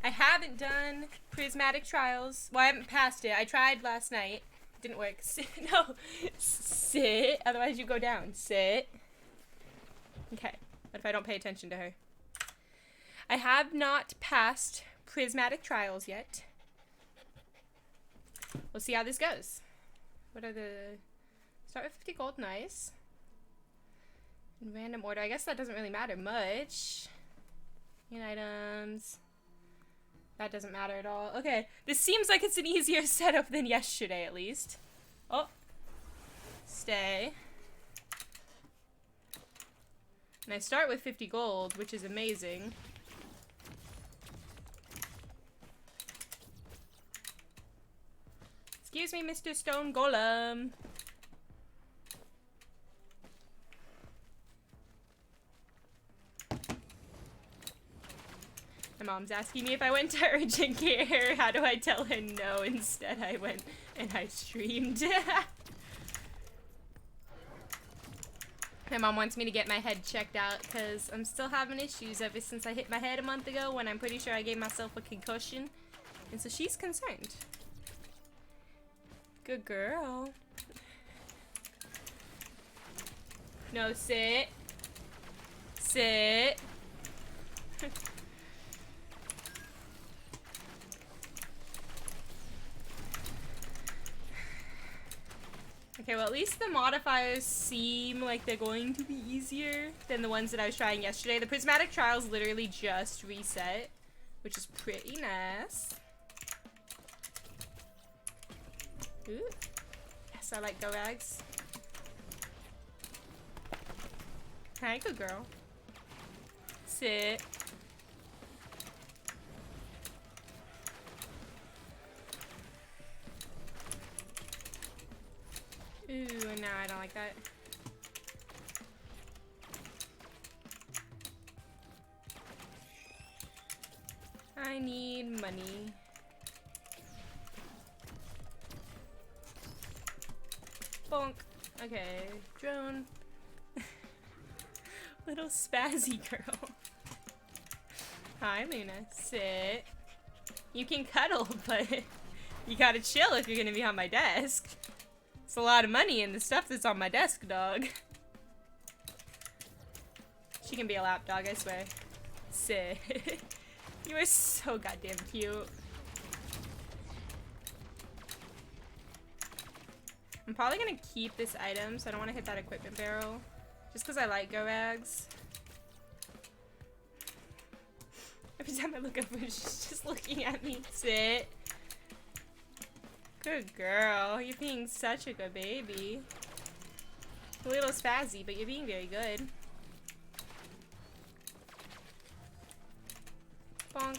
I haven't done prismatic trials. Well, I haven't passed it. I tried last night. It didn't work. Sit. No. Sit. Otherwise you go down. Sit. Okay. What if I don't pay attention to her? I have not passed prismatic trials yet. We'll see how this goes. What are the... Start with 50 gold. Nice. In random order. I guess that doesn't really matter much. In items. That doesn't matter at all. Okay. This seems like it's an easier setup than yesterday, at least. Oh. Stay. And I start with 50 gold, which is amazing. Excuse me, Mr. Stone Golem. My mom's asking me if I went to urgent care. How do I tell her no? Instead, I went and I streamed. My mom wants me to get my head checked out because I'm still having issues ever since I hit my head a month ago when I'm pretty sure I gave myself a concussion. And so she's concerned. Good girl. No, sit. Sit. Okay, well at least the modifiers seem like they're going to be easier than the ones that I was trying yesterday. The prismatic trials literally just reset, which is pretty nice. Ooh. Yes, I like go rags. Hi, good girl. Sit. Ooh, no, I don't like that. I need money. Bonk. Okay, drone. Little spazzy girl. Hi, Luna. Sit. You can cuddle, but you gotta chill if you're gonna be on my desk. It's a lot of money in the stuff that's on my desk, dog. She can be a lap dog, I swear. Sit. You are so goddamn cute. I'm probably gonna keep this item, so I don't want to hit that equipment barrel. Just because I like go rags. Every time I look over, she's just looking at me. Sit. Good girl. You're being such a good baby. A little spazzy, but you're being very good. Bonk.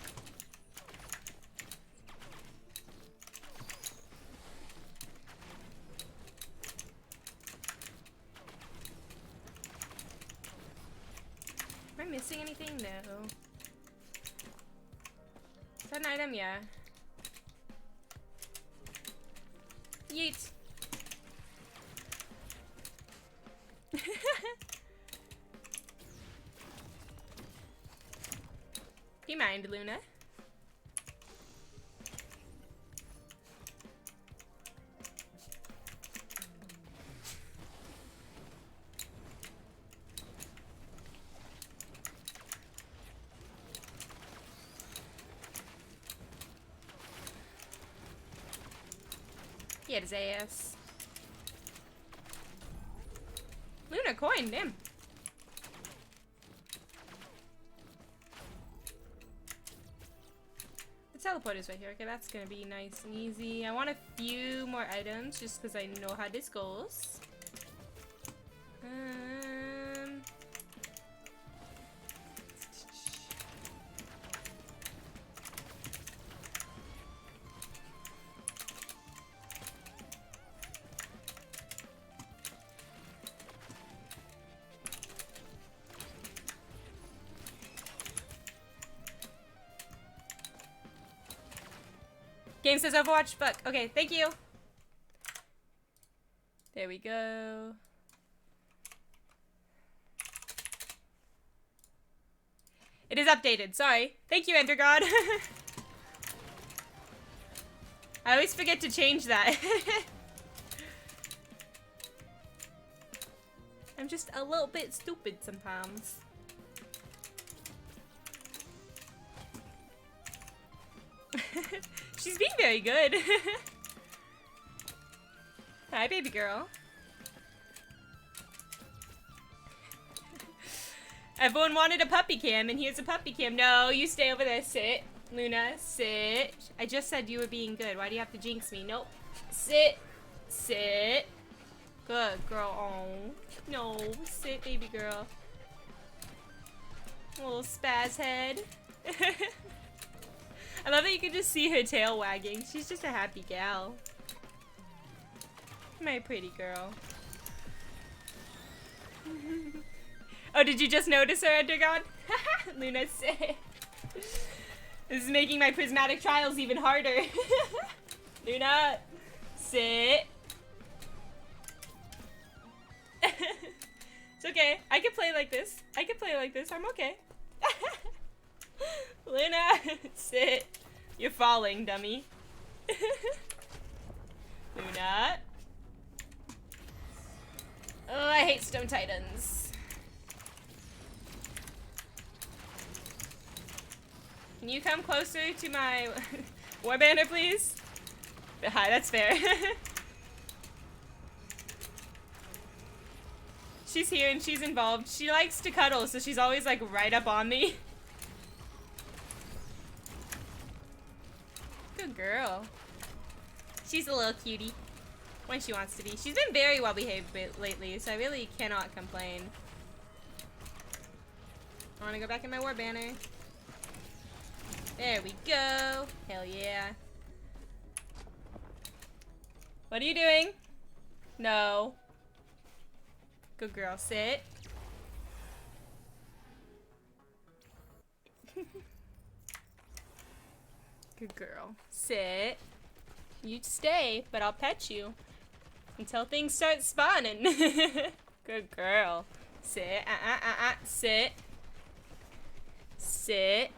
Am I missing anything? No. Is that an item? Yeah. Yeet. Do you mind, Luna? He had his ass. Luna coined him. The teleporter's right here. Okay, that's gonna be nice and easy. I want a few more items just because I know how this goes. Game says Overwatch, but okay, thank you. There we go. It is updated, sorry. Thank you, Ender God. I always forget to change that. I'm just a little bit stupid sometimes. She's being very good. Hi, baby girl. Everyone wanted a puppy cam, and here's a puppy cam. No, you stay over there. Sit. Luna, sit. I just said you were being good. Why do you have to jinx me? Nope. Sit. Sit. Good girl. Oh. No. Sit, baby girl. Little spaz head. I love that you can just see her tail wagging. She's just a happy gal. My pretty girl. Oh, did you just notice her, Endergon? Luna, sit. This is making my prismatic trials even harder. Luna, sit. It's okay. I can play like this. I can play like this. I'm okay. Luna, sit. You're falling, dummy. Luna. Oh, I hate Stone Titans. Can you come closer to my warbanner, please? Hi, that's fair. She's here and she's involved. She likes to cuddle, so she's always like right up on me. Good girl. She's a little cutie. When she wants to be. She's been very well behaved lately, so I really cannot complain. I want to go back in my warbanner. There we go. Hell yeah. What are you doing? No. Good girl. Sit. Good girl. Sit. You stay, but I'll pet you until things start spawning. Good girl. Sit. Sit. Sit.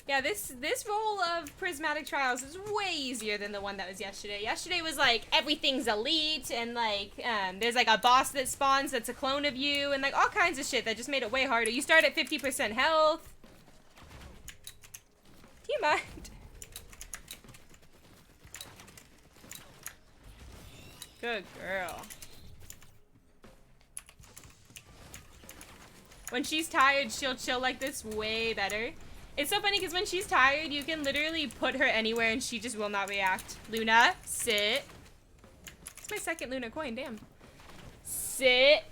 Yeah, this roll of prismatic trials is way easier than the one that was yesterday. Yesterday was like everything's elite and like there's like a boss that spawns that's a clone of you and like all kinds of shit that just made it way harder. You start at 50% health. Do you mind? Good girl. When she's tired, she'll chill like this way better. It's so funny because when she's tired, you can literally put her anywhere and she just will not react. Luna, sit. It's my second Luna coin, damn. Sit.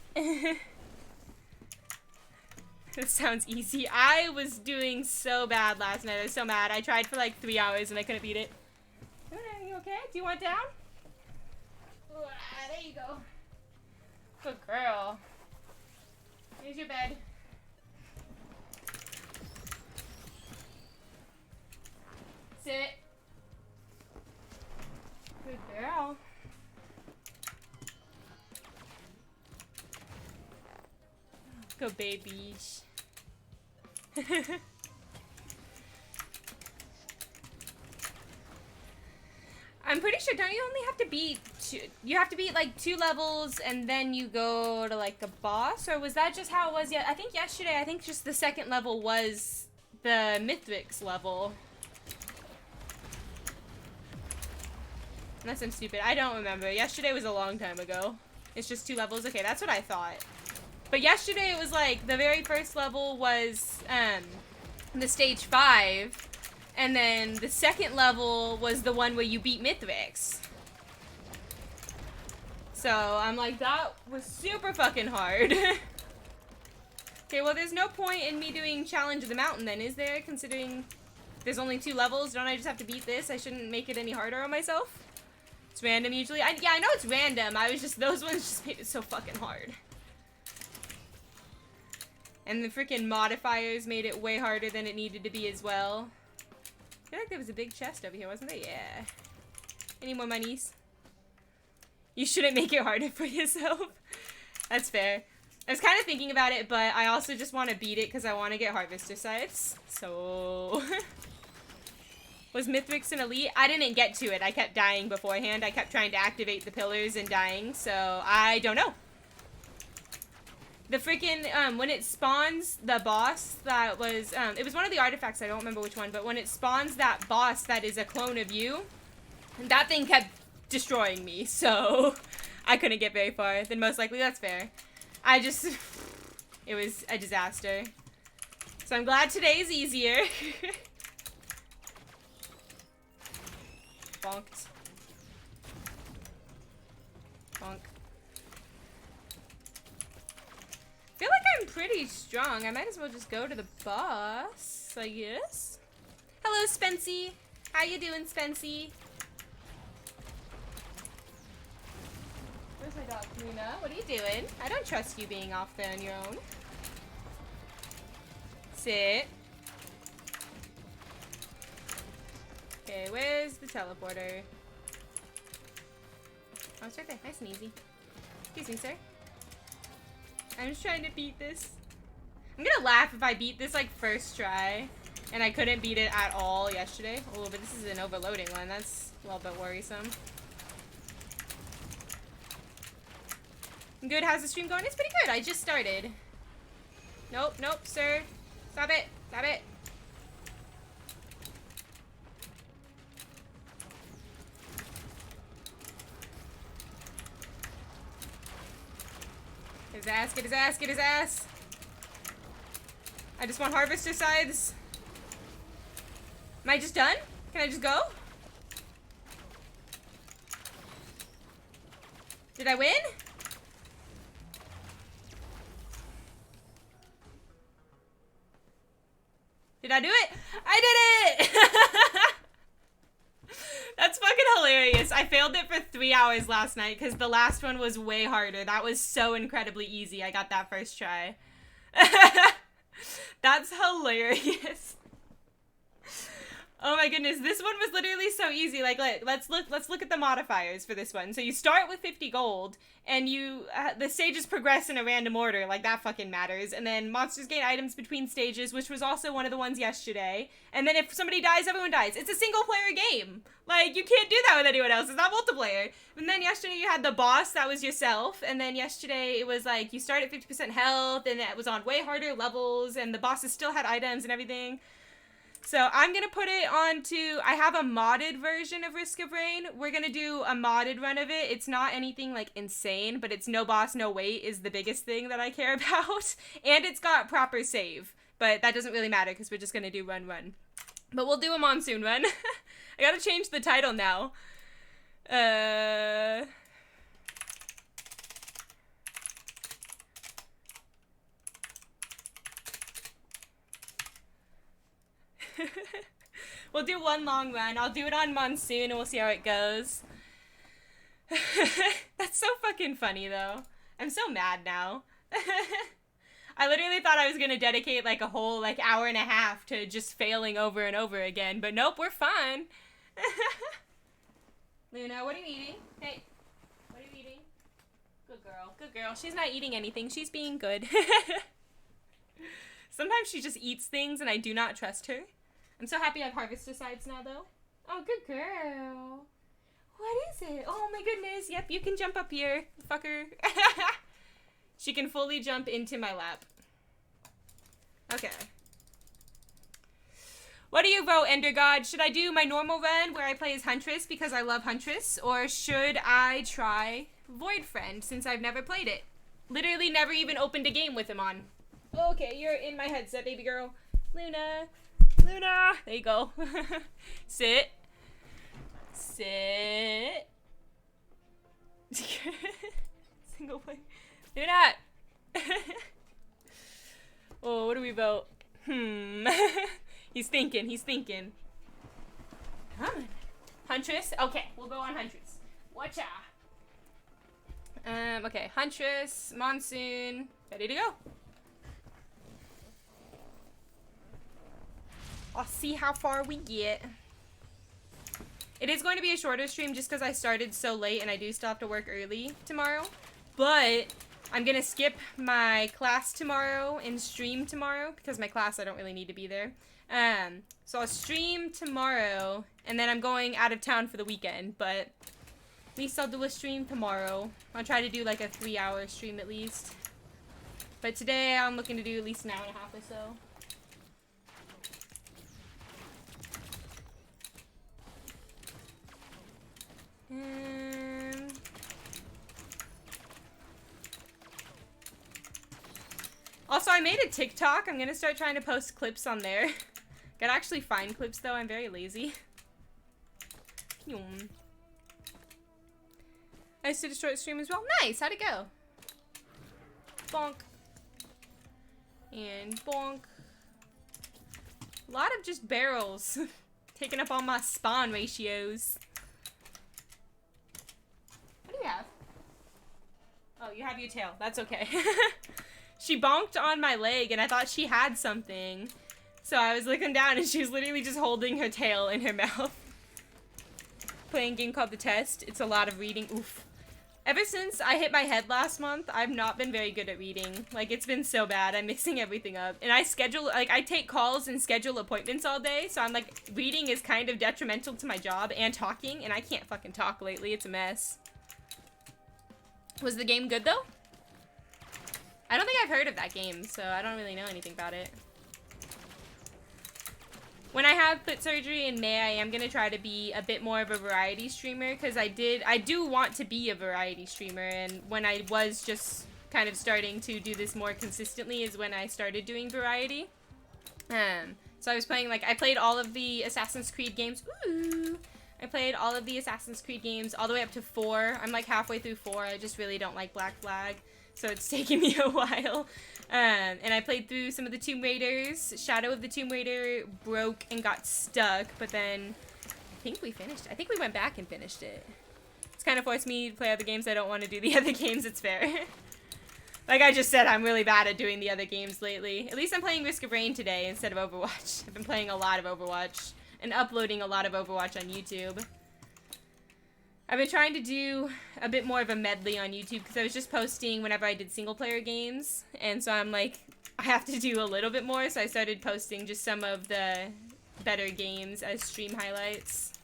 This sounds easy. I was doing so bad last night. I was so mad. I tried for like 3 hours and I couldn't beat it. Luna, are you okay? Do you want down? There you go. Good girl. Here's your bed. Sit. Good girl. Go babies. I'm pretty sure, don't you only have to beat two, you have to beat like 2 levels and then you go to like a boss? Or was that just how it was? Yeah, I think yesterday, I think just the second level was the Mythics level. Unless I'm stupid. I don't remember. Yesterday was a long time ago. It's just 2 levels. Okay, that's what I thought. But yesterday it was like, the very first level was the stage 5. And then the second level was the one where you beat Mythics. So I'm like, that was super fucking hard. Okay, well there's no point in me doing Challenge of the Mountain then, is there? Considering there's only 2 levels, don't I just have to beat this? I shouldn't make it any harder on myself? It's random usually. Yeah, I know it's random. I was just, those ones just made it so fucking hard. And the freaking modifiers made it way harder than it needed to be as well. I feel like there was a big chest over here, wasn't there? Yeah. Any more monies? You shouldn't make it harder for yourself. That's fair. I was kind of thinking about it, but I also just want to beat it because I want to get Harvester Sites. So... Was Mythrix an elite? I didn't get to it. I kept dying beforehand. I kept trying to activate the pillars and dying, so I don't know. The freaking, when it spawns the boss that was, it was one of the artifacts, I don't remember which one, but when it spawns that boss that is a clone of you, that thing kept destroying me, so I couldn't get very far. Then most likely that's fair. It was a disaster. So I'm glad today is easier. Bonked. Bonk. I feel like I'm pretty strong. I might as well just go to the boss, I guess. Hello, Spency. How you doing, Spency? Where's my dog, Luna? What are you doing? I don't trust you being off there on your own. Sit. Okay, where's the teleporter? Oh, it's right there. Nice and easy. Excuse me, sir. I'm just trying to beat this. I'm gonna laugh if I beat this, like, first try. And I couldn't beat it at all yesterday. Oh, but this is an overloading one. That's a little bit worrisome. Good, how's the stream going? It's pretty good. I just started. Nope, nope, sir. Stop it. Stop it. Get his ass, get his ass, get his ass. I just want Harvester Scythes. Am I just done? Can I just go? Did I win? Did I do it? I did it! That's fucking hilarious. I failed it for 3 hours last night because the last one was way harder. That was so incredibly easy. I got that first try. That's hilarious. Oh my goodness, this one was literally so easy. Like, let's look at the modifiers for this one. So you start with 50 gold, and you the stages progress in a random order. Like, that fucking matters. And then monsters gain items between stages, which was also one of the ones yesterday. And then if somebody dies, everyone dies. It's a single player game. Like, you can't do that with anyone else. It's not multiplayer. And then yesterday you had the boss, that was yourself. And then yesterday it was like, you start at 50% health, and it was on way harder levels, and the bosses still had items and everything. So I'm going to put it onto, I have a modded version of Risk of Rain. We're going to do a modded run of it. It's not anything like insane, but it's no boss, no wait is the biggest thing that I care about. And it's got proper save, but that doesn't really matter because we're just going to do run. But we'll do a monsoon run. I got to change the title now. We'll do one long run. I'll do it on monsoon and we'll see how it goes. That's so fucking funny though. I'm so mad now. I literally thought I was gonna dedicate like a whole like hour and a half to just failing over and over again, but nope, we're fine. Luna, what are you eating? Hey, what are you eating? Good girl, good girl. She's not eating anything, she's being good. Sometimes she just eats things and I do not trust her. I'm so happy I have Harvester Sides now, though. Oh, good girl. What is it? Oh, my goodness. Yep, you can jump up here, fucker. She can fully jump into my lap. Okay. What do you vote, Ender God? Should I do my normal run where I play as Huntress because I love Huntress? Or should I try Void Friend since I've never played it? Literally never even opened a game with him on. Okay, you're in my headset, baby girl. Luna. Luna! There you go. Sit. Sit. Single player. Luna! Oh, what do we vote? He's thinking, he's thinking. Come on. Huntress? Okay, we'll go on Huntress. Watcha! Okay, Huntress, Monsoon, ready to go. I'll see how far we get. It is going to be a shorter stream just because I started so late and I do still have to work early tomorrow. But I'm gonna skip my class tomorrow and stream tomorrow because my class I don't really need to be there. So I'll stream tomorrow and then I'm going out of town for the weekend, but at least I'll do a stream tomorrow. I'll try to do like a 3-hour stream at least. But today I'm looking to do at least an hour and a half or so. Also, I made a TikTok. I'm gonna start trying to post clips on there. Gotta actually find clips though. I'm very lazy. I used to destroy the stream as well. Nice. How'd it go? Bonk. And bonk. A lot of just barrels. Taking up all my spawn ratios. What do you have? Oh, you have your tail. That's okay. She bonked on my leg and I thought she had something. So I was looking down and she was literally just holding her tail in her mouth. Playing a game called The Test. It's a lot of reading. Oof. Ever since I hit my head last month, I've not been very good at reading. Like, it's been so bad. I'm mixing everything up. And I schedule, like, I take calls and schedule appointments all day. So I'm like, reading is kind of detrimental to my job and talking. And I can't fucking talk lately. It's a mess. Was the game good, though? I don't think I've heard of that game, so I don't really know anything about it. When I have foot surgery in May, I am going to try to be a bit more of a variety streamer, because I do want to be a variety streamer, and when I was just kind of starting to do this more consistently is when I started doing variety. So I was playing, like, I played all of the Assassin's Creed games. Ooh! I played all of the Assassin's Creed games all the way up to 4. I'm, like, halfway through 4. I just really don't like Black Flag. So it's taken me a while. And I played through some of the Tomb Raiders. Shadow of the Tomb Raider broke and got stuck, but then I think we finished. I think we went back and finished it. It's kind of forced me to play other games. I don't want to do the other games. It's fair. Like I just said, I'm really bad at doing the other games lately. At least I'm playing Risk of Rain today instead of Overwatch. I've been playing a lot of Overwatch and uploading a lot of Overwatch on YouTube. I've been trying to do a bit more of a medley on YouTube because I was just posting whenever I did single player games, and so I'm like, I have to do a little bit more, so I started posting just some of the better games as stream highlights.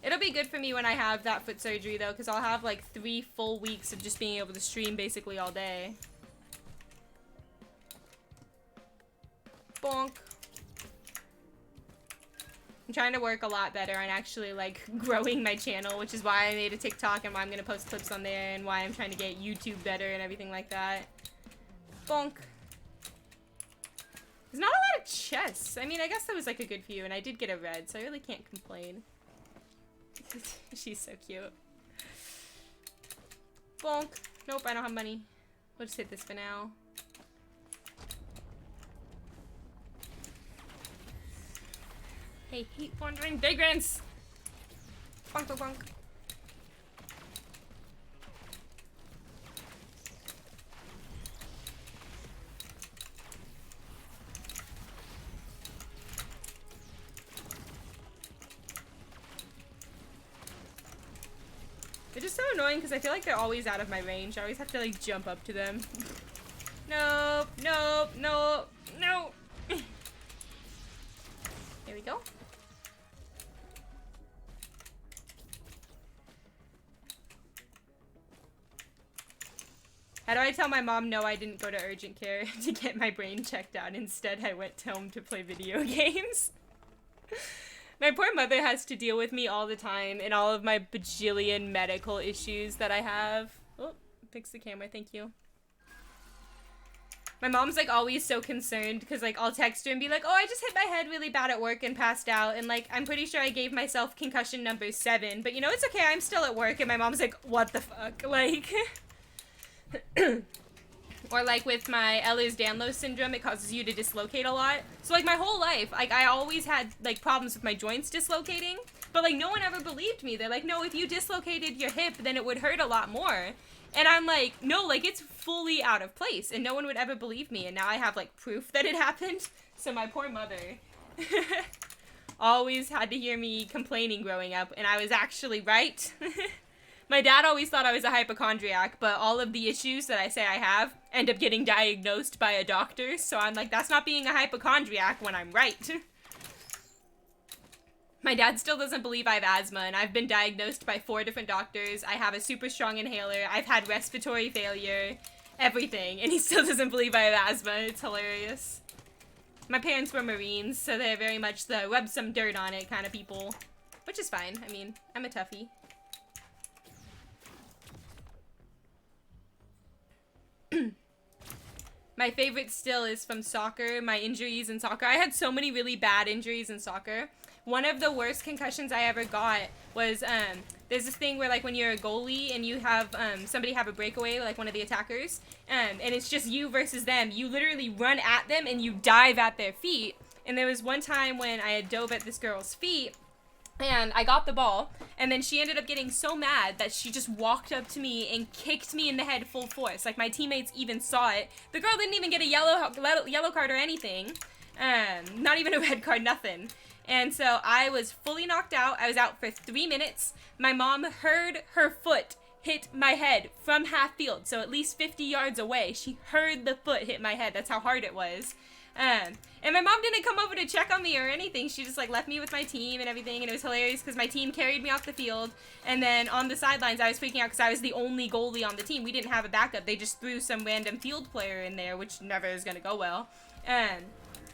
It'll be good for me when I have that foot surgery though, because I'll have like 3 full weeks of just being able to stream basically all day. Bonk. I'm trying to work a lot better on actually, like, growing my channel, which is why I made a TikTok and why I'm going to post clips on there and why I'm trying to get YouTube better and everything like that. Bonk. There's not a lot of chests. I mean, I guess that was, like, a good few, and I did get a red, so I really can't complain. She's so cute. Bonk. Nope, I don't have money. We'll just hit this for now. Hey, hate wandering vagrants! Bonk, bonk, bonk. They're just so annoying because I feel like they're always out of my range. I always have to, like, jump up to them. Nope, nope, nope, no! Here we go. How do I tell my mom no, I didn't go to urgent care to get my brain checked out? Instead, I went home to play video games. My poor mother has to deal with me all the time and all of my bajillion medical issues that I have. Oh, fix the camera, thank you. My mom's, like, always so concerned because, like, I'll text her and be like, oh, I just hit my head really bad at work and passed out. And, like, I'm pretty sure I gave myself concussion number 7. But, you know, it's okay. I'm still at work. And my mom's like, what the fuck? Like... Or, like, with my Ehlers-Danlos syndrome, it causes you to dislocate a lot. So, like, my whole life, like, I always had, like, problems with my joints dislocating. But, like, no one ever believed me. They're like, no, if you dislocated your hip, then it would hurt a lot more. And I'm like, no, like, it's fully out of place. And no one would ever believe me. And now I have, like, proof that it happened. So my poor mother always had to hear me complaining growing up. And I was actually right. My dad always thought I was a hypochondriac, but all of the issues that I say I have end up getting diagnosed by a doctor, so I'm like, that's not being a hypochondriac when I'm right. My dad still doesn't believe I have asthma, and I've been diagnosed by 4 different doctors. I have a super strong inhaler. I've had respiratory failure, everything, and he still doesn't believe I have asthma. It's hilarious. My parents were Marines, so they're very much the rub some dirt on it kind of people, which is fine. I mean, I'm a toughie. My favorite still is from soccer, my injuries in soccer. I had so many really bad injuries in soccer. One of the worst concussions I ever got was, there's this thing where, like, when you're a goalie and you have, somebody have a breakaway, like one of the attackers, and it's just you versus them, you literally run at them and you dive at their feet. And there was one time when I had dove at this girl's feet, and I got the ball, and then she ended up getting so mad that she just walked up to me and kicked me in the head full force. Like, my teammates even saw it. The girl didn't even get a yellow card or anything. Not even a red card, nothing. And so I was fully knocked out. I was out for 3 minutes. My mom heard her foot hit my head from half field, so at least 50 yards away. She heard the foot hit my head. That's how hard it was. And my mom didn't come over to check on me or anything. She just, like, left me with my team and everything, and it was hilarious because my team carried me off the field, and then on the sidelines I was freaking out because I was the only goalie on the team. We didn't have a backup. They just threw some random field player in there, which never is going to go well. And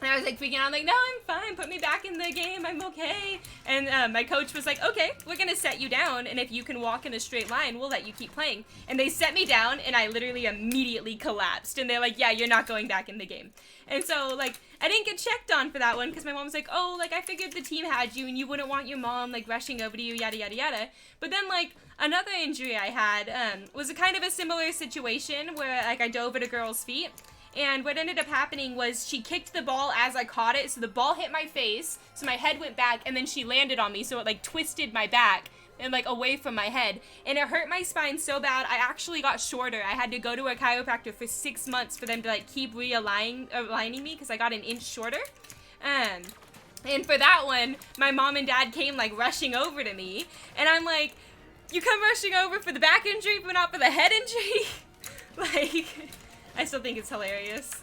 I was, like, freaking out. I'm like, no, I'm fine. Put me back in the game. I'm okay. And my coach was like, okay, we're going to set you down, and if you can walk in a straight line, we'll let you keep playing. And they set me down, and I literally immediately collapsed. And they're like, yeah, you're not going back in the game. And so, like, I didn't get checked on for that one because my mom was like, oh, like, I figured the team had you, and you wouldn't want your mom, like, rushing over to you, yada, yada, yada. But then, like, another injury I had was a kind of a similar situation where, like, I dove at a girl's feet. And what ended up happening was she kicked the ball as I caught it, so the ball hit my face, so my head went back, and then she landed on me, so it, like, twisted my back and, like, away from my head. And it hurt my spine so bad, I actually got shorter. I had to go to a chiropractor for 6 months for them to, like, keep aligning me, because I got an inch shorter. And for that one, my mom and dad came, like, rushing over to me, and I'm like, you come rushing over for the back injury, but not for the head injury? Like, I still think it's hilarious.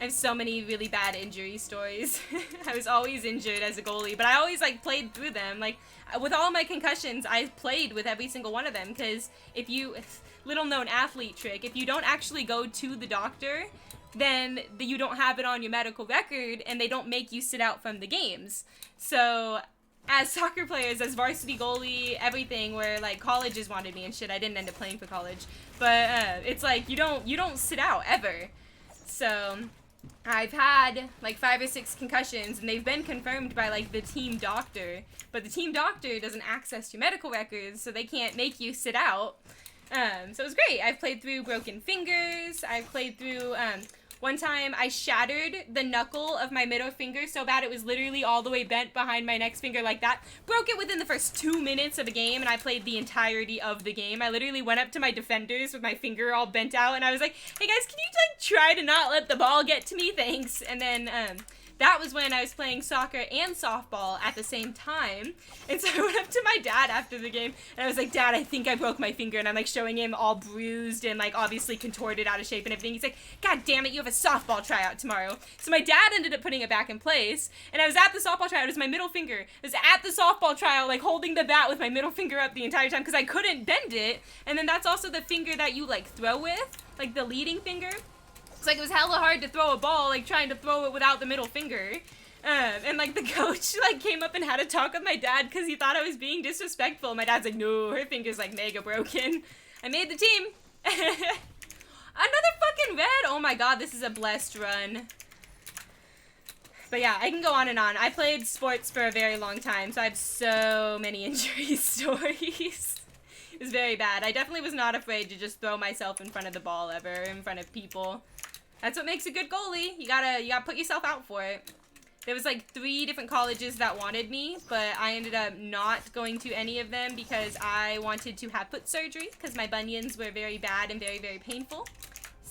I have so many really bad injury stories. I was always injured as a goalie, but I always, like, played through them. Like, with all my concussions, I played with every single one of them, because if you, little known athlete trick, if you don't actually go to the doctor, then you don't have it on your medical record, and they don't make you sit out from the games. So as soccer players, as varsity goalie, everything, where, like, colleges wanted me and shit, I didn't end up playing for college, but it's like, you don't sit out ever. So I've had, like, 5 or 6 concussions, and they've been confirmed by, like, the team doctor, but the team doctor doesn't access your medical records, so they can't make you sit out. So it was great. I've played through broken fingers. I've played through, one time I shattered the knuckle of my middle finger so bad it was literally all the way bent behind my next finger like that. Broke it within the first 2 minutes of a game, and I played the entirety of the game. I literally went up to my defenders with my finger all bent out, and I was like, hey guys, can you, like, try to not let the ball get to me? Thanks. And then, that was when I was playing soccer and softball at the same time. And so I went up to my dad after the game, and I was like, Dad, I think I broke my finger. And I'm, like, showing him all bruised and, like, obviously contorted out of shape and everything. He's like, God damn it, you have a softball tryout tomorrow. So my dad ended up putting it back in place, and I was at the softball tryout. It was my middle finger. I was at the softball tryout, like, holding the bat with my middle finger up the entire time because I couldn't bend it. And then that's also the finger that you, like, throw with, like, the leading finger. It's like, it was hella hard to throw a ball, like, trying to throw it without the middle finger. And, like, the coach, like, came up and had a talk with my dad because he thought I was being disrespectful. My dad's like, no, her finger's, like, mega broken. I made the team. Another fucking red. Oh, my God, this is a blessed run. But, yeah, I can go on and on. I played sports for a very long time, so I have so many injury stories. It was very bad. I definitely was not afraid to just throw myself in front of the ball ever, in front of people. That's what makes a good goalie. You gotta put yourself out for it. There was, like, 3 different colleges that wanted me, but I ended up not going to any of them because I wanted to have foot surgery because my bunions were very bad and very, very painful.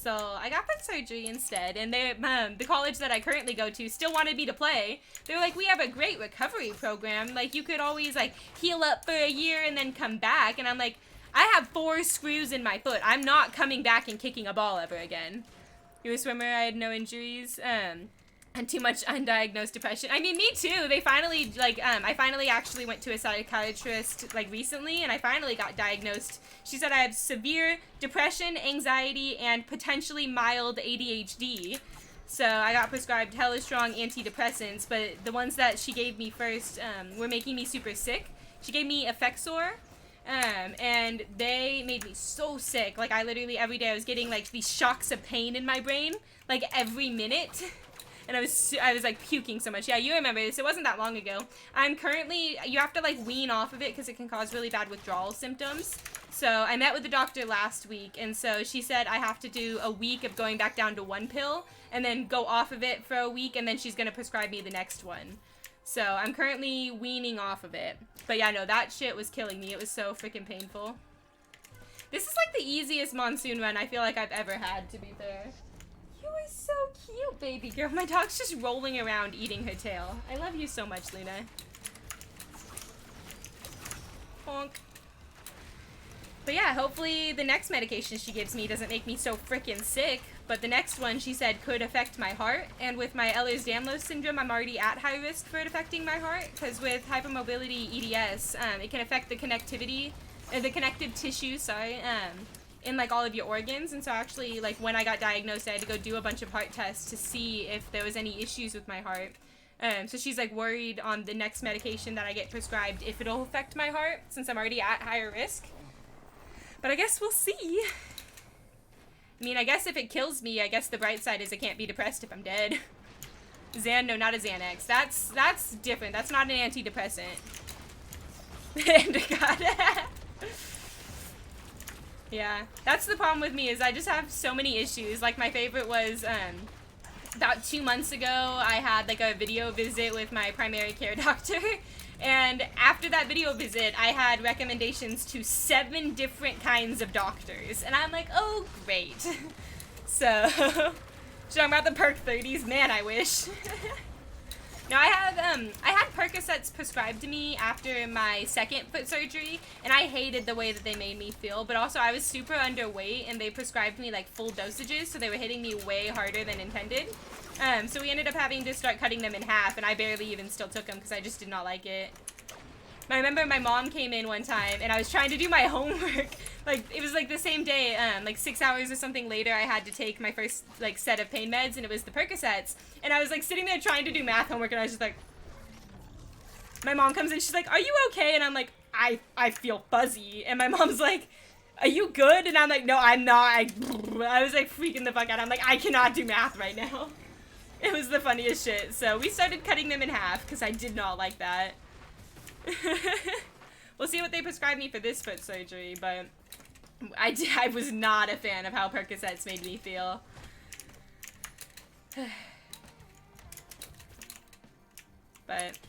So I got foot surgery instead, and they, the college that I currently go to still wanted me to play. They were like, we have a great recovery program. Like, you could always, like, heal up for a year and then come back. And I'm like, I have 4 screws in my foot. I'm not coming back and kicking a ball ever again. You're a swimmer, I had no injuries, and too much undiagnosed depression. I mean, me too. They finally, like, I finally actually went to a psychiatrist, like, recently, and I finally got diagnosed. She said I have severe depression, anxiety, and potentially mild ADHD. So I got prescribed hella strong antidepressants, but the ones that she gave me first, were making me super sick. She gave me Effexor, and they made me so sick. Like, I literally, every day I was getting, like, these shocks of pain in my brain, like, every minute. And I was like puking so much. Yeah, you remember this. It wasn't that long ago. I'm currently, you have to like wean off of it because it can cause really bad withdrawal symptoms. So I met with the doctor last week, and so she said I have to do a week of going back down to 1 pill and then go off of it for a week, and then she's going to prescribe me the next one. So I'm currently weaning off of it. But yeah, no, that shit was killing me. It was so freaking painful. This is like the easiest monsoon run I feel like I've ever had, to be fair. You are so cute, baby girl. My dog's just rolling around eating her tail. I love you so much, Luna. Honk. But yeah, hopefully the next medication she gives me doesn't make me so freaking sick. But the next one, she said, could affect my heart. And with my Ehlers-Danlos syndrome, I'm already at high risk for it affecting my heart. Because with hypermobility EDS, it can affect the connectivity, the connective tissue, in like all of your organs. And so actually, like, when I got diagnosed, I had to go do a bunch of heart tests to see if there was any issues with my heart. So she's like worried on the next medication that I get prescribed if it'll affect my heart, since I'm already at higher risk. But I guess we'll see. I mean, I guess if it kills me, I guess the bright side is I can't be depressed if I'm dead. No, not a Xanax. That's different. That's not an antidepressant. God. Yeah, that's the problem with me, is I just have so many issues. Like, my favorite was, about 2 months ago, I had, like, a video visit with my primary care doctor, and after that video visit, I had recommendations to 7 different kinds of doctors, and I'm like, oh, great. So, talking about the Perk 30s, man, I wish. No, I had Percocets prescribed to me after my second foot surgery, and I hated the way that they made me feel, but also I was super underweight, and they prescribed me, like, full dosages, so they were hitting me way harder than intended. So we ended up having to start cutting them in half, and I barely even still took them, because I just did not like it. I remember my mom came in one time, and I was trying to do my homework. Like, it was, like, the same day, like, 6 hours or something later, I had to take my first, like, set of pain meds, and it was the Percocets. And I was, like, sitting there trying to do math homework, and I was just like... My mom comes in, she's like, are you okay? And I'm like, I feel fuzzy. And my mom's like, are you good? And I'm like, no, I'm not. I was, like, freaking the fuck out. I'm like, I cannot do math right now. It was the funniest shit. So we started cutting them in half, because I did not like that. We'll see what they prescribe me for this foot surgery, but I was not a fan of how Percocets made me feel. But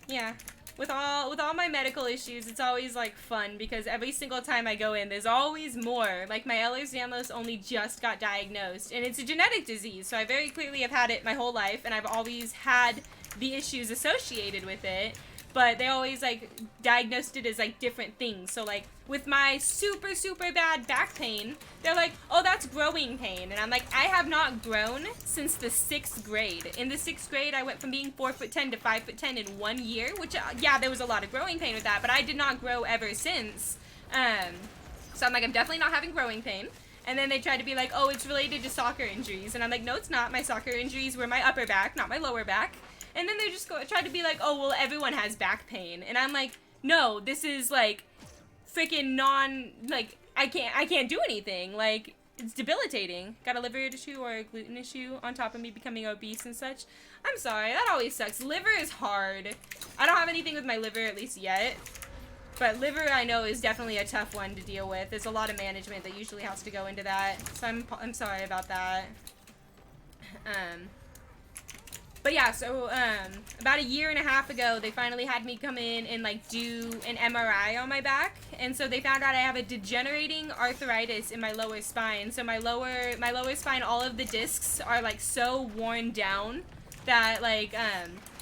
yeah, with all my medical issues, it's always like fun because every single time I go in, there's always more. Like my Ehlers-Danlos only just got diagnosed, and it's a genetic disease, so I very clearly have had it my whole life, and I've always had the issues associated with it. But they always, like, diagnosed it as, like, different things. So, like, with my super, super bad back pain, they're like, oh, that's growing pain. And I'm like, I have not grown since the 6th grade. In the 6th grade, I went from being 4'10" to 5'10" in 1 year, which, yeah, there was a lot of growing pain with that, but I did not grow ever since. So I'm like, I'm definitely not having growing pain. And then they tried to be like, oh, it's related to soccer injuries. And I'm like, no, it's not. My soccer injuries were my upper back, not my lower back. And then they just try to be like, oh, well, everyone has back pain. And I'm like, no, this is, like, freaking like, I can't do anything. Like, it's debilitating. Got a liver issue or a gluten issue on top of me becoming obese and such. I'm sorry, that always sucks. Liver is hard. I don't have anything with my liver, at least yet. But liver, I know, is definitely a tough one to deal with. There's a lot of management that usually has to go into that. So I'm sorry about that. But yeah, so about a year and a half ago, they finally had me come in and like do an MRI on my back, and so they found out I have a degenerating arthritis in my lower spine. So my lower spine, all of the discs are like so worn down that like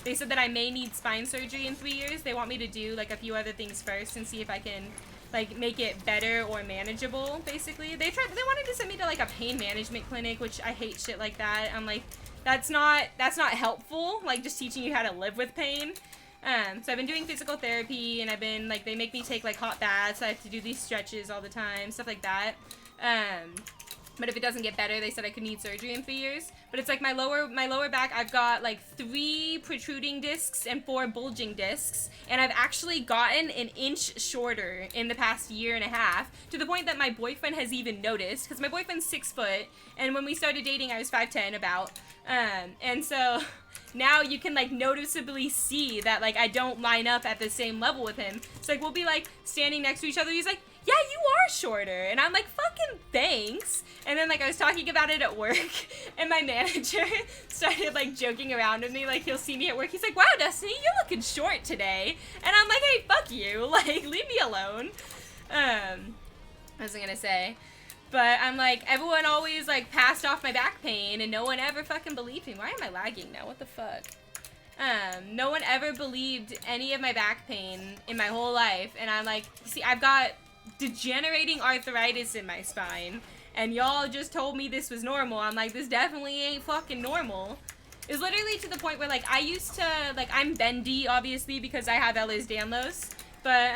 they said that I may need spine surgery in 3 years. They want me to do like a few other things first and see if I can like make it better or manageable. Basically, they wanted to send me to like a pain management clinic, which I hate shit like that. I'm like, that's not helpful, like just teaching you how to live with pain. So I've been doing physical therapy, and I've been like, they make me take like hot baths. I have to do these stretches all the time, stuff like that. But if it doesn't get better, they said I could need surgery in 3 years. But it's like my lower back, I've got like 3 protruding discs and 4 bulging discs. And I've actually gotten an inch shorter in the past year and a half, to the point that my boyfriend has even noticed, because my boyfriend's 6 foot, and when we started dating, I was 5'10" about. And so now you can like noticeably see that like I don't line up at the same level with him. So like we'll be like standing next to each other. He's like, yeah, you are shorter. And I'm like, fucking thanks. And then like I was talking about it at work, and my manager started like joking around with me. Like he'll see me at work. He's like, wow, Destiny, you're looking short today. And I'm like, hey, fuck you. Like, leave me alone. What was I gonna say? But I'm like, everyone always like passed off my back pain, and no one ever fucking believed me. Why am I lagging now? What the fuck? No one ever believed any of my back pain in my whole life. And I'm like, see, I've got degenerating arthritis in my spine, and y'all just told me this was normal. I'm like, this definitely ain't fucking normal. It's literally to the point where like I used to, like, I'm bendy obviously because I have Ehlers-Danlos, but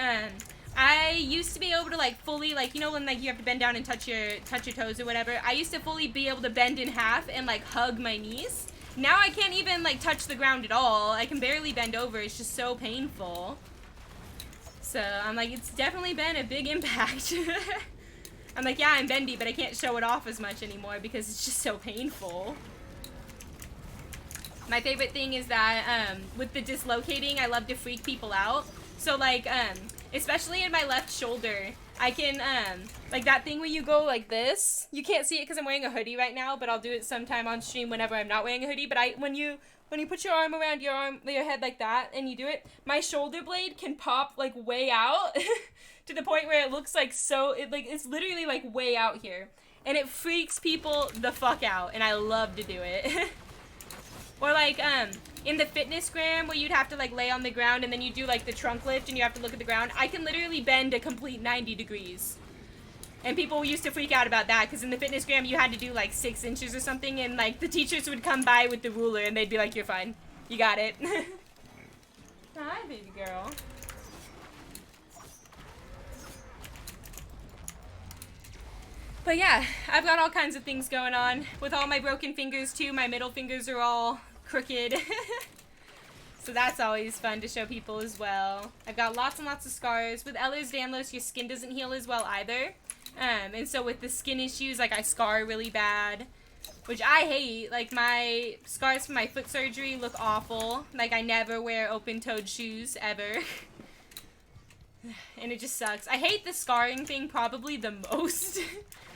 I used to be able to like fully, like, you know when like you have to bend down and touch your toes or whatever, I used to fully be able to bend in half and like hug my knees. Now I can't even like touch the ground at all. I can barely bend over. It's just so painful. So I'm like, it's definitely been a big impact. I'm like, yeah, I'm bendy, but I can't show it off as much anymore because it's just so painful. My favorite thing is that with the dislocating, I love to freak people out. So like, especially in my left shoulder, I can, like that thing where you go like this. You can't see it because I'm wearing a hoodie right now, but I'll do it sometime on stream whenever I'm not wearing a hoodie. But when you put your arm around your head like that, and you do it, my shoulder blade can pop like way out to the point where it looks like it's literally like way out here. And it freaks people the fuck out, and I love to do it. Or like, in the fitness gram where you'd have to like lay on the ground and then you do like the trunk lift and you have to look at the ground, I can literally bend a complete 90 degrees. And people used to freak out about that because in the fitness gram you had to do like 6 inches or something, and like the teachers would come by with the ruler and they'd be like, you're fine. You got it. Hi, baby girl. But yeah, I've got all kinds of things going on. With all my broken fingers too, my middle fingers are all crooked. So that's always fun to show people as well. I've got lots and lots of scars. With Ehlers-Danlos, your skin doesn't heal as well either. And so with the skin issues, like I scar really bad, which I hate. Like my scars from my foot surgery look awful. Like I never wear open-toed shoes ever. And it just sucks. I hate the scarring thing probably the most.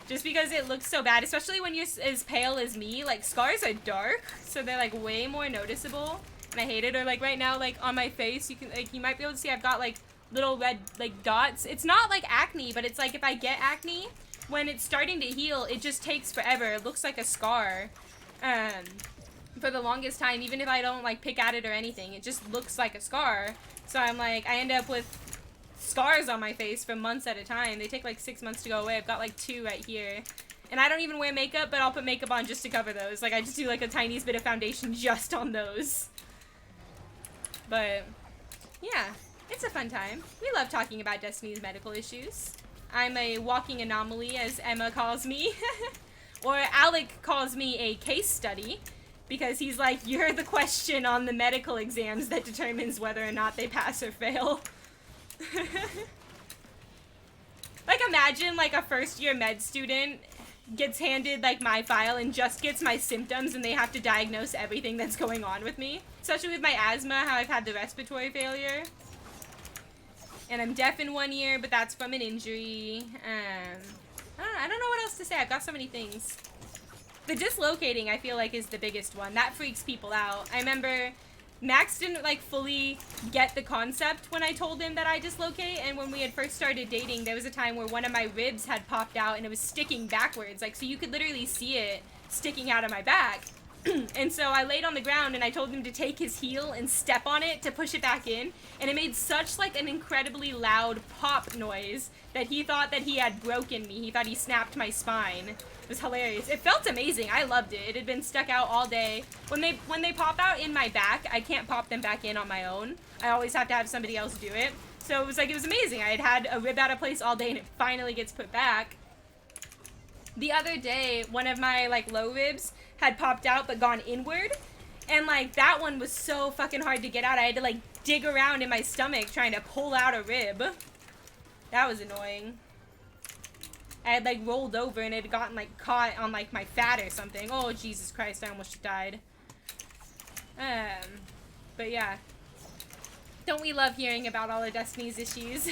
Just because it looks so bad, especially when you're as pale as me. Like, scars are dark, so they're, like, way more noticeable, and I hate it. Or, like, right now, like, on my face, you might be able to see I've got, like, little red, like, dots. It's not, like, acne, but it's, like, if I get acne, when it's starting to heal, it just takes forever. It looks like a scar, for the longest time, even if I don't, like, pick at it or anything. It just looks like a scar, so I'm, like, I end up with scars on my face for months at a time. They take like 6 months to go away. I've got like 2 right here. And I don't even wear makeup, but I'll put makeup on just to cover those. Like I just do like a tiniest bit of foundation just on those. But yeah, it's a fun time. We love talking about Destiny's medical issues. I'm a walking anomaly, as Emma calls me. Or Alec calls me a case study, because he's like, you're the question on the medical exams that determines whether or not they pass or fail. Like imagine like a first year med student gets handed like my file and just gets my symptoms, and they have to diagnose everything that's going on with me. Especially with my asthma, how I've had the respiratory failure. And I'm deaf in 1 ear, but that's from an injury. I don't know what else to say. I've got so many things. The dislocating, I feel like, is the biggest one. That freaks people out. I remember Max didn't, like, fully get the concept when I told him that I dislocate, and when we had first started dating, there was a time where one of my ribs had popped out and it was sticking backwards. Like, so you could literally see it sticking out of my back. And so I laid on the ground and I told him to take his heel and step on it to push it back in, and it made such, like, an incredibly loud pop noise that he thought that he had broken me. He thought he snapped my spine. It was hilarious. It felt amazing. I loved it. It had been stuck out all day. When they pop out in my back, I can't pop them back in on my own. I always have to have somebody else do it. So it was amazing. I had a rib out of place all day and it finally gets put back. The other day, one of my, like, low ribs had popped out but gone inward. And, like, that one was so fucking hard to get out. I had to, like, dig around in my stomach trying to pull out a rib. That was annoying. I had, like, rolled over and it had gotten, like, caught on, like, my fat or something. Oh, Jesus Christ, I almost died. But yeah. Don't we love hearing about all of Destiny's issues?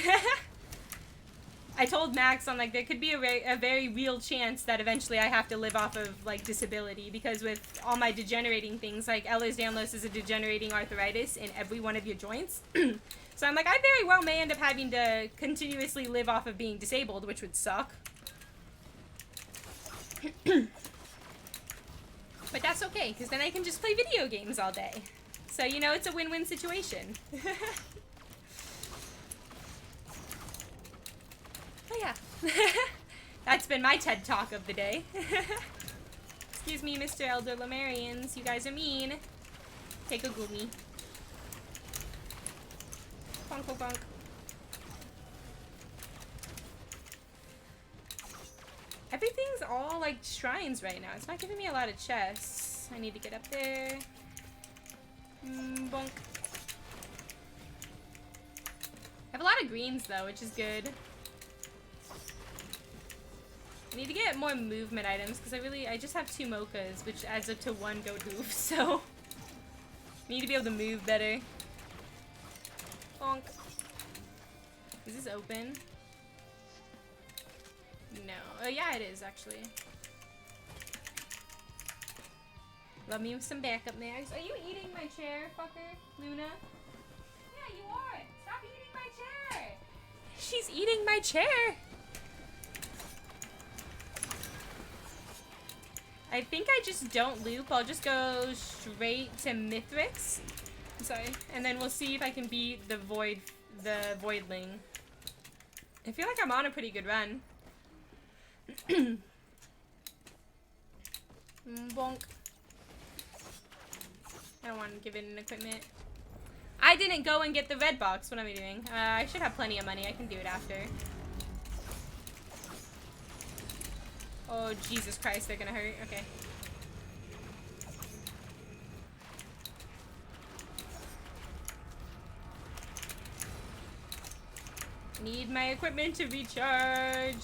I told Max, I'm like, there could be a very real chance that eventually I have to live off of, like, disability, because with all my degenerating things, like, Ehlers-Danlos is a degenerating arthritis in every one of your joints. So I'm like, I very well may end up having to continuously live off of being disabled, which would suck. But that's okay, because then I can just play video games all day. So, you know, it's a win-win situation. Oh yeah. That's been my TED Talk of the day. Excuse me, Mr. Elder Lemurians. You guys are mean. Take a gloomy. Bonk, bonk, bonk. Everything's all, like, shrines right now. It's not giving me a lot of chests. I need to get up there. Bonk. I have a lot of greens, though, which is good. I need to get more movement items, because I just have 2 mochas, which adds up to 1 goat hoof, so... I need to be able to move better. Bonk. Is this open? No. Oh, yeah, it is, actually. Love me with some backup mags. Are you eating my chair, fucker? Luna? Yeah, you are! Stop eating my chair! She's eating my chair! I think I just don't loop. I'll just go straight to Mithrix. I'm sorry. And then we'll see if I can beat the Voidling. I feel like I'm on a pretty good run. Bonk. I don't want to give it an equipment. I didn't go and get the red box. What am I doing? I should have plenty of money. I can do it after. Oh, Jesus Christ, they're gonna hurt. Okay. Need my equipment to recharge.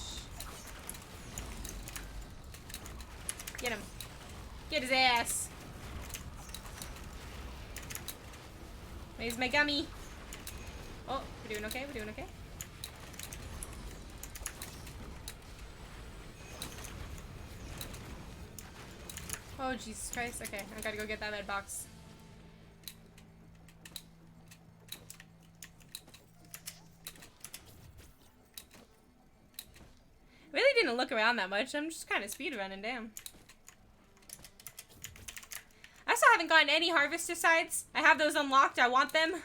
Get him. Get his ass. Where's my gummy? Oh, we're doing okay, we're doing okay. Oh, Jesus Christ. Okay, I gotta go get that med box. Really didn't look around that much. I'm just kind of speedrunning, damn. I still haven't gotten any harvester sites. I have those unlocked. I want them.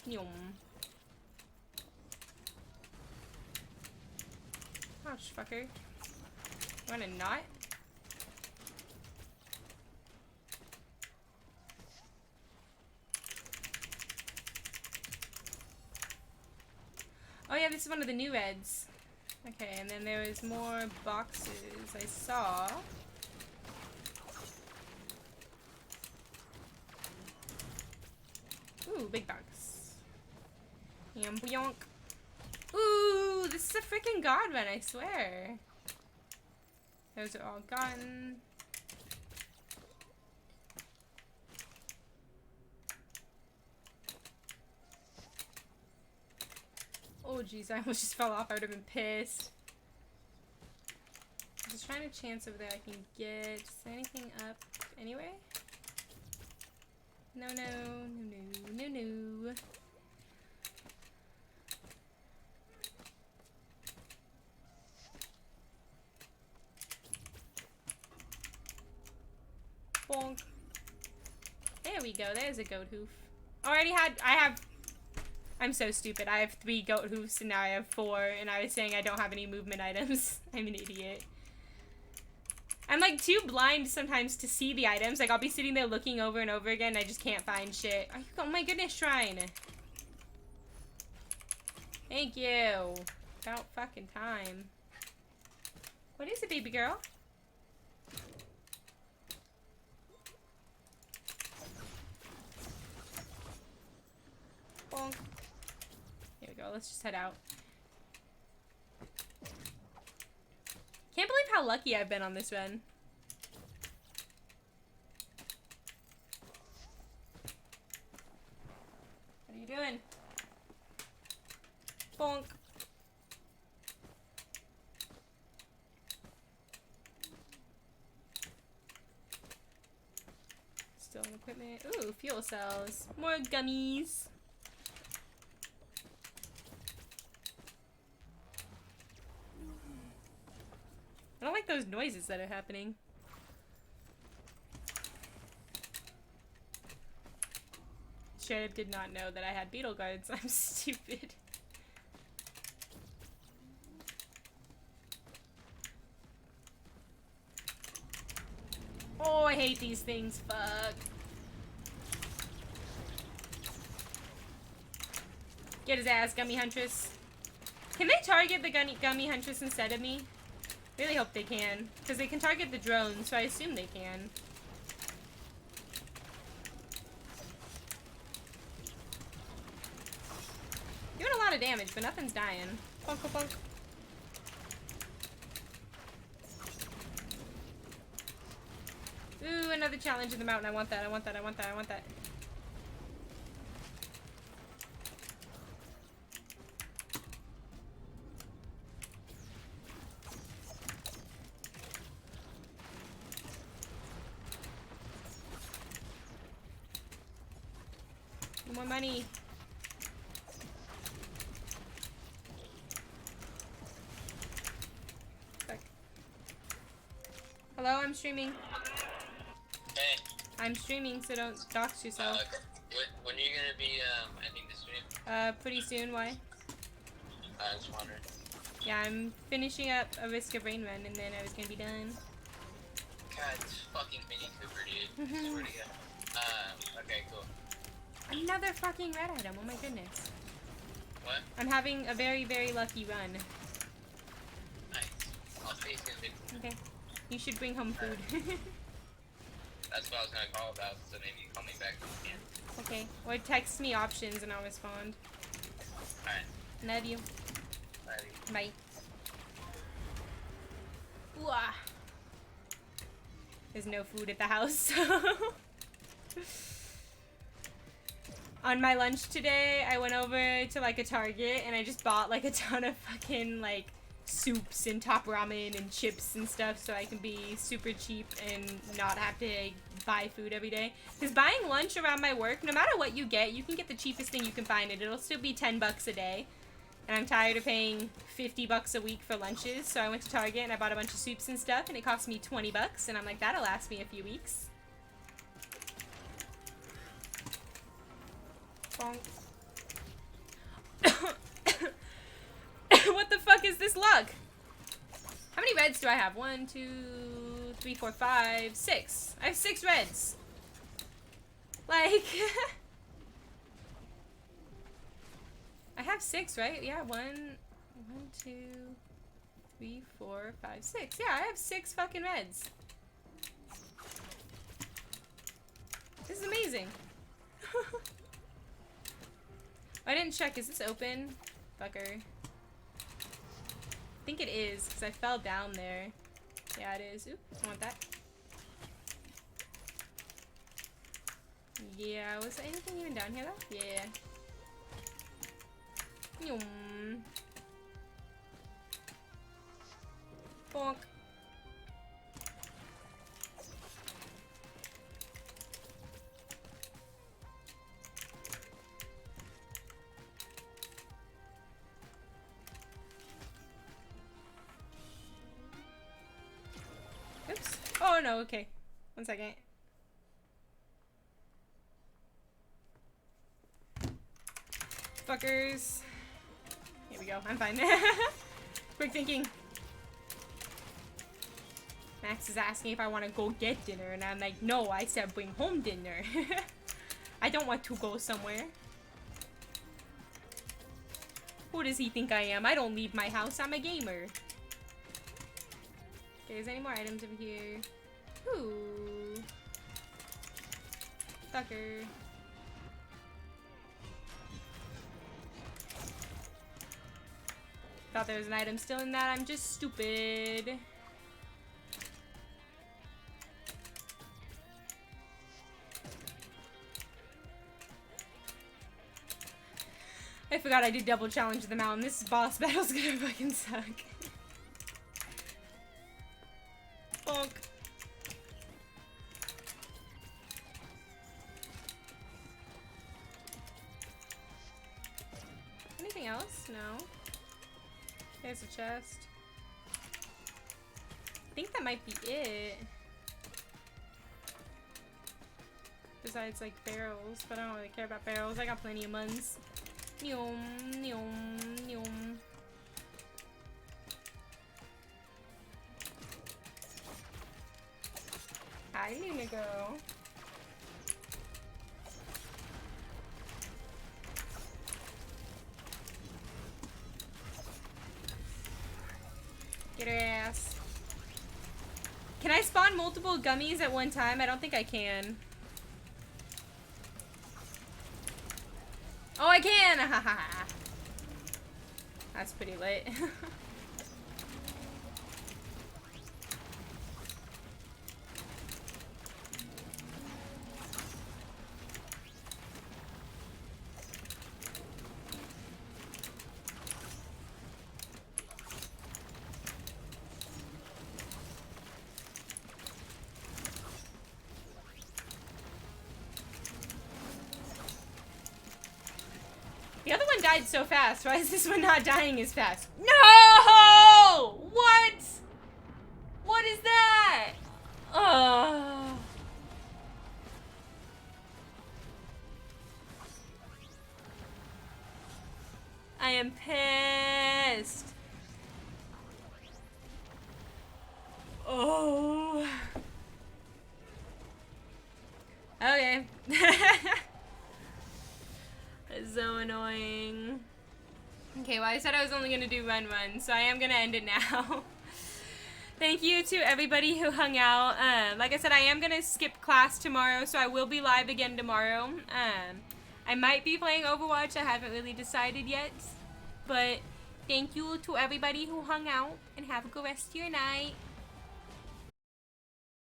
Yum. Ouch, fucker. You want a knot? Oh yeah, this is one of the new reds. Okay, and then there was more boxes I saw. Ooh, big box. Yum yonk. Ooh, this is a freaking god run, I swear. Those are all gone. Oh jeez, I almost just fell off. I would have been pissed. trying to chance over there I can get. Is there anything up anyway? No, no, no, no, no, no. Bonk. There we go. There's a goat hoof. I'm so stupid. I have 3 goat hoofs and now I have 4, and I was saying I don't have any movement items. I'm an idiot. I'm like too blind sometimes to see the items. Like I'll be sitting there looking over and over again and I just can't find shit. Oh my goodness, shrine. Thank you. About fucking time. What is it, baby girl? Bonk. Here we go. Let's just head out. Can't believe how lucky I've been on this run. What are you doing? Bonk. Still in equipment. Ooh, fuel cells. More gummies. I don't like those noises that are happening. Straight up did not know that I had beetle guards. I'm stupid. Oh, I hate these things. Fuck. Get his ass, Gummy Huntress. Can they target the Gummy Huntress instead of me? Really hope they can, because they can target the drone, so I assume they can. Doing a lot of damage, but nothing's dying. Punk, punk, punk. Ooh, another challenge in the mountain. I want that, I want that, I want that, I want that. More money. Fuck. Hello, I'm streaming. Hey. I'm streaming, so don't dox yourself. When are you gonna be ending the stream? Pretty soon. Why? I was wondering. Yeah, I'm finishing up a Risk of Rain run, and then I was gonna be done. God, it's fucking Mini Cooper, dude. I swear to God. Okay, cool. Another fucking red item, oh my goodness. What? I'm having a very, very lucky run. Nice. I'll stay tuned. Okay. You should bring home food. That's what I was gonna call about, so maybe you call me back when you can. Okay. Or text me options and I'll respond. Alright. Love you. Love you. Bye. Ooh, ah. There's no food at the house. On my lunch today, I went over to like a Target and I just bought like a ton of fucking like soups and top ramen and chips and stuff so I can be super cheap and not have to buy food every day. Because buying lunch around my work, no matter what you get the cheapest thing you can find and it'll still be 10 bucks a day. And I'm tired of paying 50 bucks a week for lunches, so I went to Target and I bought a bunch of soups and stuff and it cost me 20 bucks and I'm like, that'll last me a few weeks. What the fuck is this luck? How many reds do I have? 1, 2, 3, 4, 5, 6. I have 6 reds. Like, I have 6, right? Yeah, 1, 2, 3, 4, 5, 6. Yeah, I have 6 fucking reds. This is amazing. I didn't check. Is this open? Fucker. I think it is, because I fell down there. Yeah, it is. Oop, I want that. Yeah, was there anything even down here though? Yeah. Bonk. Oh no, okay. 1 second. Fuckers. Here we go. I'm fine. Quick thinking. Max is asking if I want to go get dinner, and I'm like, no, I said bring home dinner. I don't want to go somewhere. Who does he think I am? I don't leave my house. I'm a gamer. Okay, is there any more items over here? Ooh. Fucker. Thought there was an item still in that. I'm just stupid. I forgot I did double challenge the mountain. This boss battle's gonna fucking suck. Bonk. Anything else? No. There's a chest. I think that might be it. Besides, like, barrels. But I don't really care about barrels. I got plenty of muns. Nyom, nyom, nyom. Hi, Luna girl. Get her ass. Can I spawn multiple gummies at one time? I don't think I can. Oh, I can! That's pretty lit. The other one died so fast. Why is this one not dying as fast? No! What? What is that? Oh. I am pissed. Oh. Okay. It's so annoying. Okay, well, I said I was only gonna do run, so I am gonna end it now. Thank you to everybody who hung out. Like I said, I am gonna skip class tomorrow, so I will be live again tomorrow. I might be playing Overwatch. I haven't really decided yet. But thank you to everybody who hung out, and have a good rest of your night.